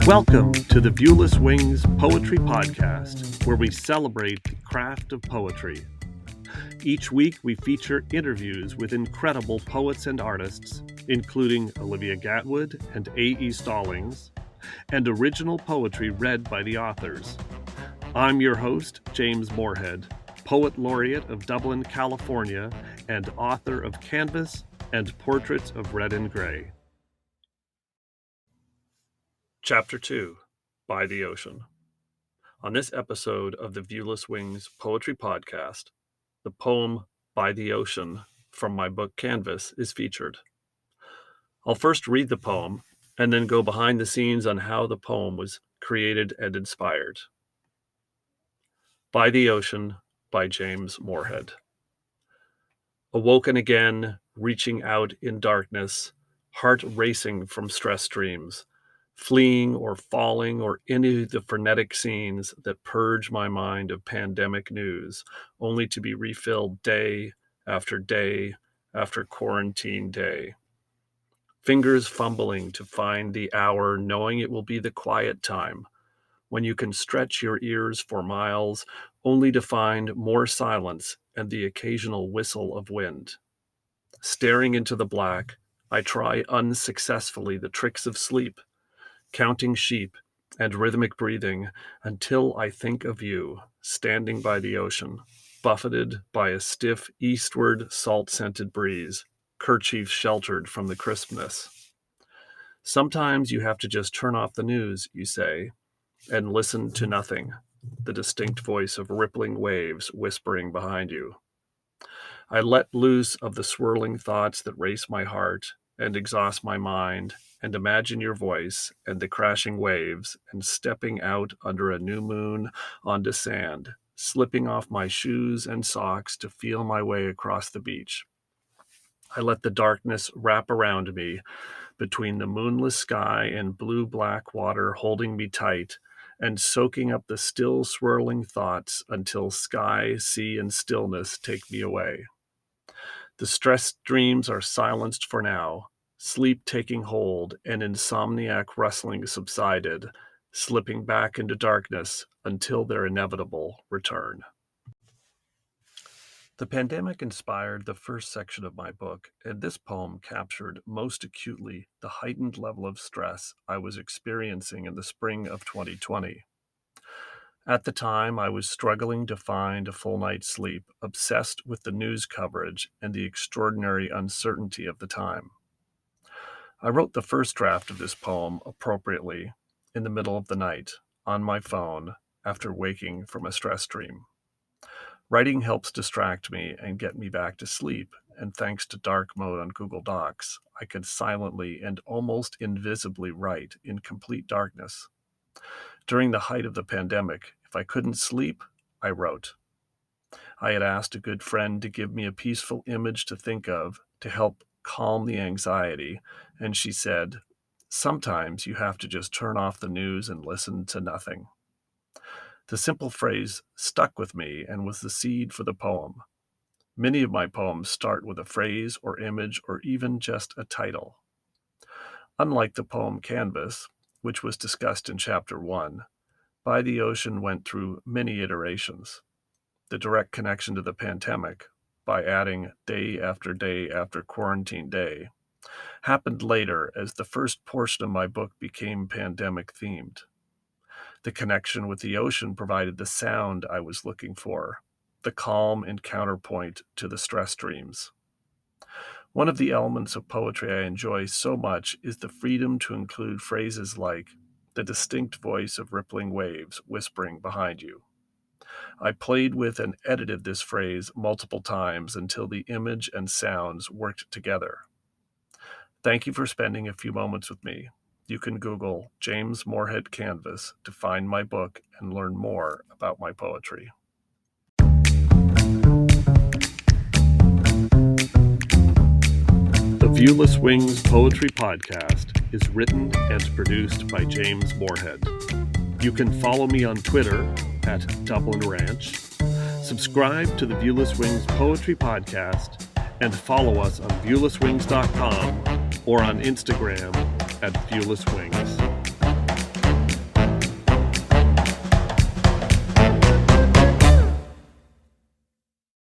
Welcome to the Viewless Wings Poetry Podcast, where we celebrate the craft of poetry. Each week, we feature interviews with incredible poets and artists, including Olivia Gatwood and A.E. Stallings, and original poetry read by the authors. I'm your host, James Morehead, Poet Laureate of Dublin, California, and author of Canvas and Portraits of Red and Gray. Chapter 2, By the Ocean. On this episode of the Viewless Wings Poetry Podcast, the poem By the Ocean from my book Canvas is featured. I'll first read the poem and then go behind the scenes on how the poem was created and inspired. By the Ocean by James Morehead. Awoken again, reaching out in darkness, heart racing from stress dreams, fleeing or falling or into the frenetic scenes that purge my mind of pandemic news, only to be refilled day after quarantine day. Fingers fumbling to find the hour, knowing it will be the quiet time, when you can stretch your ears for miles, only to find more silence and the occasional whistle of wind. Staring into the black, I try unsuccessfully the tricks of sleep, counting sheep and rhythmic breathing until I think of you, standing by the ocean, buffeted by a stiff eastward salt-scented breeze, kerchief sheltered from the crispness. Sometimes you have to just turn off the news, you say, and listen to nothing, the distinct voice of rippling waves whispering behind you. I let loose of the swirling thoughts that race my heart and exhaust my mind, and imagine your voice and the crashing waves and stepping out under a new moon onto sand, slipping off my shoes and socks to feel my way across the beach. I let the darkness wrap around me between the moonless sky and blue-black water holding me tight and soaking up the still swirling thoughts until sky, sea, and stillness take me away. The stressed dreams are silenced for now, sleep taking hold and insomniac rustling subsided, slipping back into darkness until their inevitable return. The pandemic inspired the first section of my book, and this poem captured most acutely the heightened level of stress I was experiencing in the spring of 2020. At the time, I was struggling to find a full night's sleep, obsessed with the news coverage and the extraordinary uncertainty of the time. I wrote the first draft of this poem appropriately in the middle of the night on my phone after waking from a stress dream. Writing helps distract me and get me back to sleep, and thanks to dark mode on Google Docs, I could silently and almost invisibly write in complete darkness. During the height of the pandemic, if I couldn't sleep, I wrote. I had asked a good friend to give me a peaceful image to think of to help calm the anxiety, and she said, "Sometimes you have to just turn off the news and listen to nothing." The simple phrase stuck with me and was the seed for the poem. Many of my poems start with a phrase or image or even just a title. Unlike the poem Canvas, which was discussed in Chapter 1, By the Ocean went through many iterations. The direct connection to the pandemic, by adding day after quarantine day, happened later as the first portion of my book became pandemic themed. The connection with the ocean provided the sound I was looking for, the calm and counterpoint to the stress dreams. One of the elements of poetry I enjoy so much is the freedom to include phrases like the distinct voice of rippling waves whispering behind you. I played with and edited this phrase multiple times until the image and sounds worked together. Thank you for spending a few moments with me. You can Google James Morehead Canvas to find my book and learn more about my poetry. The Viewless Wings Poetry Podcast is written and produced by James Morehead. You can follow me on Twitter at Dublin Ranch, subscribe to the Viewless Wings Poetry Podcast, and follow us on viewlesswings.com or on Instagram at Viewless Wings.